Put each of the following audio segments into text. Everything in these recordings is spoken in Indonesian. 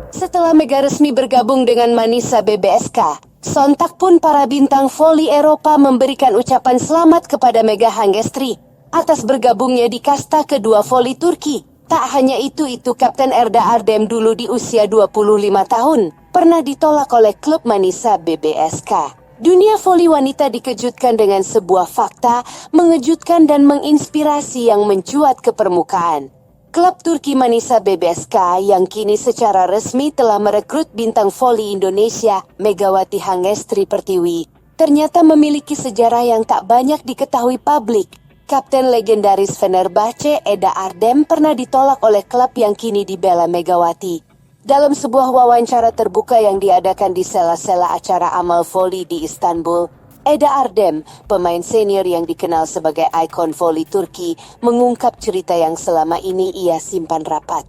Setelah Mega resmi bergabung dengan Manisa BBSK, sontak pun para bintang voli Eropa memberikan ucapan selamat kepada Mega Hangestri atas bergabungnya di kasta kedua voli Turki. Tak hanya itu Kapten Erda Ardem dulu di usia 25 tahun pernah ditolak oleh klub Manisa BBSK. Dunia voli wanita dikejutkan dengan sebuah fakta mengejutkan dan menginspirasi yang mencuat ke permukaan. Klub Turki Manisa BBSK yang kini secara resmi telah merekrut bintang voli Indonesia Megawati Hangestri Pertiwi ternyata memiliki sejarah yang tak banyak diketahui publik. Kapten legendaris Fenerbahce Eda Ardem pernah ditolak oleh klub yang kini dibela Megawati. Dalam sebuah wawancara terbuka yang diadakan di sela-sela acara Amal Voli di Istanbul, Eda Ardem, pemain senior yang dikenal sebagai ikon voli Turki, mengungkap cerita yang selama ini ia simpan rapat.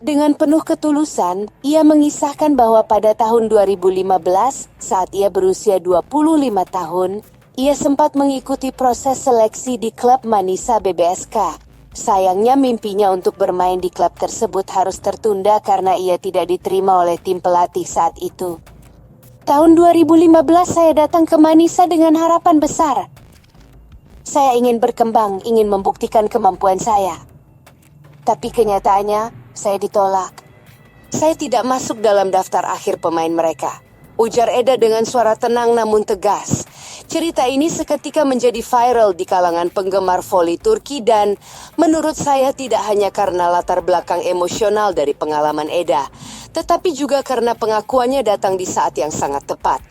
Dengan penuh ketulusan, ia mengisahkan bahwa pada tahun 2015, saat ia berusia 25 tahun, ia sempat mengikuti proses seleksi di klub Manisa BBSK. Sayangnya mimpinya untuk bermain di klub tersebut harus tertunda karena ia tidak diterima oleh tim pelatih saat itu. Tahun 2015 saya datang ke Manisa dengan harapan besar. Saya ingin berkembang, ingin membuktikan kemampuan saya. Tapi kenyataannya, saya ditolak. Saya tidak masuk dalam daftar akhir pemain mereka, ujar Eda dengan suara tenang namun tegas. Cerita ini seketika menjadi viral di kalangan penggemar voli Turki dan menurut saya tidak hanya karena latar belakang emosional dari pengalaman Eda, tetapi juga karena pengakuannya datang di saat yang sangat tepat.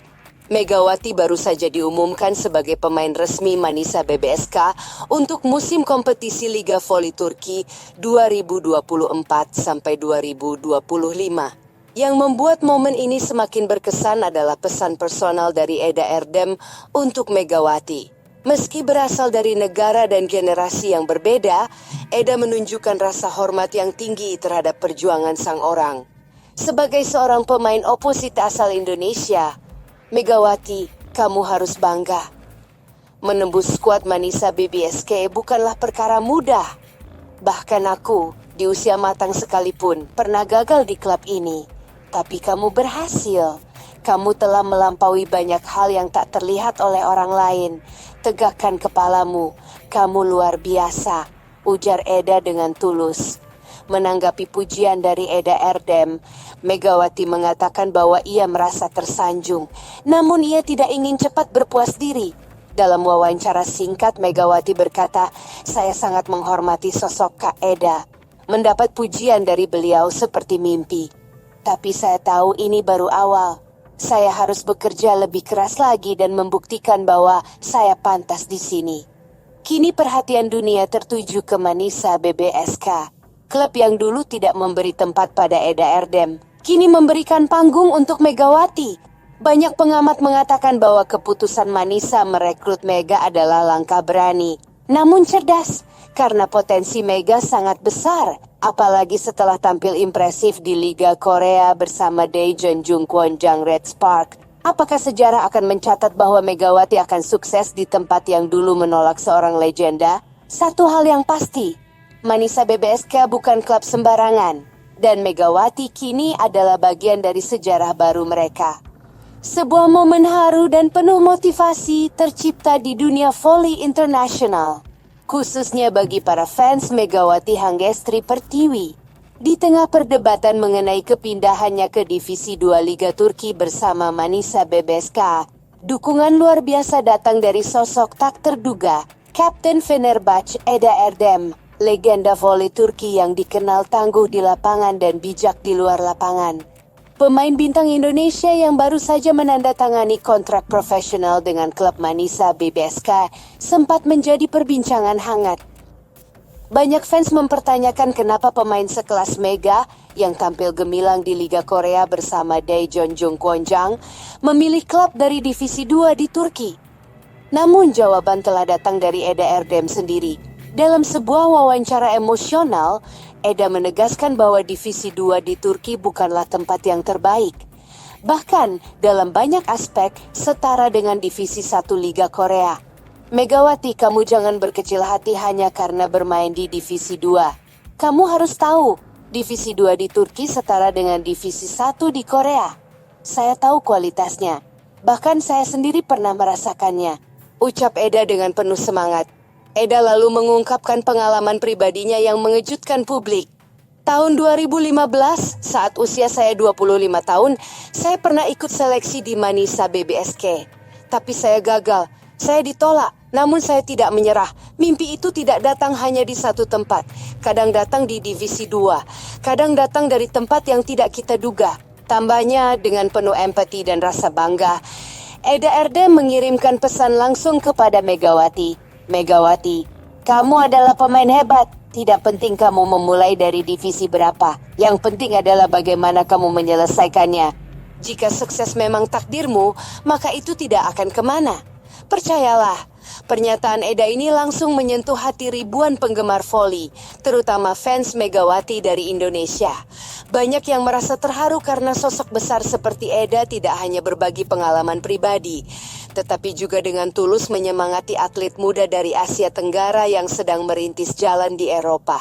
Megawati baru saja diumumkan sebagai pemain resmi Manisa BBSK untuk musim kompetisi Liga Voli Turki 2024 sampai 2025. Yang membuat momen ini semakin berkesan adalah pesan personal dari Eda Ardem untuk Megawati. Meski berasal dari negara dan generasi yang berbeda, Eda menunjukkan rasa hormat yang tinggi terhadap perjuangan sang orang. Sebagai seorang pemain oposit asal Indonesia, Megawati, kamu harus bangga. Menembus skuad Manisa BBSK bukanlah perkara mudah. Bahkan aku, di usia matang sekalipun, pernah gagal di klub ini. Tapi kamu berhasil. Kamu telah melampaui banyak hal yang tak terlihat oleh orang lain. Tegakkan kepalamu. Kamu luar biasa, ujar Eda dengan tulus. Menanggapi pujian dari Eda Ardem, Megawati mengatakan bahwa ia merasa tersanjung. Namun ia tidak ingin cepat berpuas diri. Dalam wawancara singkat, Megawati berkata, "Saya sangat menghormati sosok Kak Eda. Mendapat pujian dari beliau seperti mimpi. Tapi saya tahu ini baru awal. Saya harus bekerja lebih keras lagi dan membuktikan bahwa saya pantas di sini." Kini perhatian dunia tertuju ke Manisa BBSK. Klub yang dulu tidak memberi tempat pada Eda Ardem, kini memberikan panggung untuk Megawati. Banyak pengamat mengatakan bahwa keputusan Manisa merekrut Mega adalah langkah berani, namun cerdas, karena potensi Mega sangat besar. Apalagi setelah tampil impresif di Liga Korea bersama Daejeon Jungkwonjang Red Spark. Apakah sejarah akan mencatat bahwa Megawati akan sukses di tempat yang dulu menolak seorang legenda? Satu hal yang pasti, Manisa BBSK bukan klub sembarangan, dan Megawati kini adalah bagian dari sejarah baru mereka. Sebuah momen haru dan penuh motivasi tercipta di dunia voli internasional, khususnya bagi para fans Megawati Hangestri Pertiwi. Di tengah perdebatan mengenai kepindahannya ke Divisi 2 Liga Turki bersama Manisa BBSK, dukungan luar biasa datang dari sosok tak terduga, Kapten Fenerbahce Eda Ardem, legenda voli Turki yang dikenal tangguh di lapangan dan bijak di luar lapangan. Pemain bintang Indonesia yang baru saja menandatangani kontrak profesional dengan klub Manisa BBSK sempat menjadi perbincangan hangat. Banyak fans mempertanyakan kenapa pemain sekelas Mega yang tampil gemilang di Liga Korea bersama Daejeon Jungkwonjang memilih klub dari Divisi 2 di Turki. Namun jawaban telah datang dari Eda Ardem sendiri. Dalam sebuah wawancara emosional, Eda menegaskan bahwa Divisi 2 di Turki bukanlah tempat yang terbaik. Bahkan dalam banyak aspek setara dengan Divisi 1 Liga Korea. Megawati, kamu jangan berkecil hati hanya karena bermain di Divisi 2. Kamu harus tahu, Divisi 2 di Turki setara dengan Divisi 1 di Korea. Saya tahu kualitasnya. Bahkan saya sendiri pernah merasakannya. Ucap Eda dengan penuh semangat. Eda lalu mengungkapkan pengalaman pribadinya yang mengejutkan publik. Tahun 2015, saat usia saya 25 tahun, saya pernah ikut seleksi di Manisa BBSK. Tapi saya gagal. Saya ditolak, namun saya tidak menyerah. Mimpi itu tidak datang hanya di satu tempat. Kadang datang di Divisi 2. Kadang datang dari tempat yang tidak kita duga. Tambahnya dengan penuh empati dan rasa bangga, Eda Erdem mengirimkan pesan langsung kepada Megawati. Megawati, kamu adalah pemain hebat. Tidak penting kamu memulai dari divisi berapa. Yang penting adalah bagaimana kamu menyelesaikannya. Jika sukses memang takdirmu, maka itu tidak akan kemana. Percayalah, pernyataan Eda ini langsung menyentuh hati ribuan penggemar voli, terutama fans Megawati dari Indonesia. Banyak yang merasa terharu karena sosok besar seperti Eda tidak hanya berbagi pengalaman pribadi, tetapi juga dengan tulus menyemangati atlet muda dari Asia Tenggara yang sedang merintis jalan di Eropa.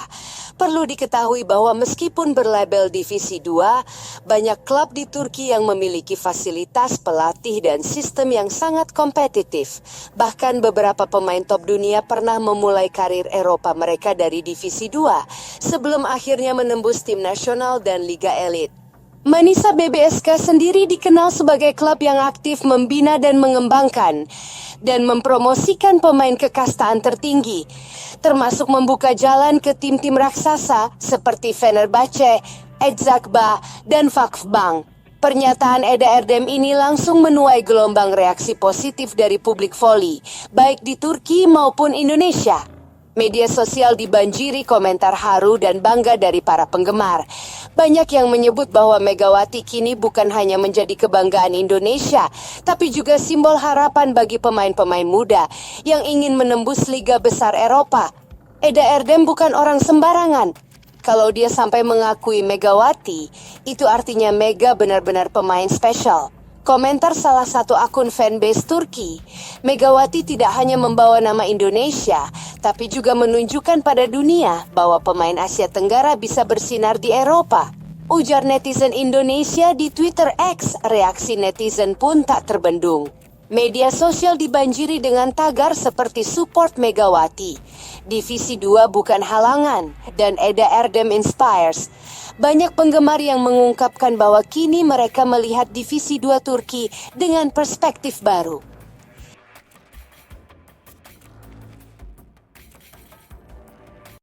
Perlu diketahui bahwa meskipun berlabel Divisi 2, banyak klub di Turki yang memiliki fasilitas, pelatih, dan sistem yang sangat kompetitif. Bahkan beberapa pemain top dunia pernah memulai karir Eropa mereka dari Divisi 2, sebelum akhirnya menembus tim nasional dan Liga Elit. Manisa BBSK sendiri dikenal sebagai klub yang aktif membina dan mengembangkan dan mempromosikan pemain kekastaan tertinggi, termasuk membuka jalan ke tim-tim raksasa seperti Fenerbahce, Edzakba, dan Vakfbank. Pernyataan Eda Erdem ini langsung menuai gelombang reaksi positif dari publik voli, baik di Turki maupun Indonesia. Media sosial dibanjiri komentar haru dan bangga dari para penggemar. Banyak yang menyebut bahwa Megawati kini bukan hanya menjadi kebanggaan Indonesia, tapi juga simbol harapan bagi pemain-pemain muda yang ingin menembus liga besar Eropa. Eda Erdem bukan orang sembarangan. Kalau dia sampai mengakui Megawati, itu artinya Mega benar-benar pemain spesial. Komentar salah satu akun fanbase Turki, Megawati tidak hanya membawa nama Indonesia, tapi juga menunjukkan pada dunia bahwa pemain Asia Tenggara bisa bersinar di Eropa. Ujar netizen Indonesia di Twitter X, reaksi netizen pun tak terbendung. Media sosial dibanjiri dengan tagar seperti support Megawati, Divisi 2 bukan halangan, dan Eda Erdem inspires. Banyak penggemar yang mengungkapkan bahwa kini mereka melihat Divisi 2 Turki dengan perspektif baru.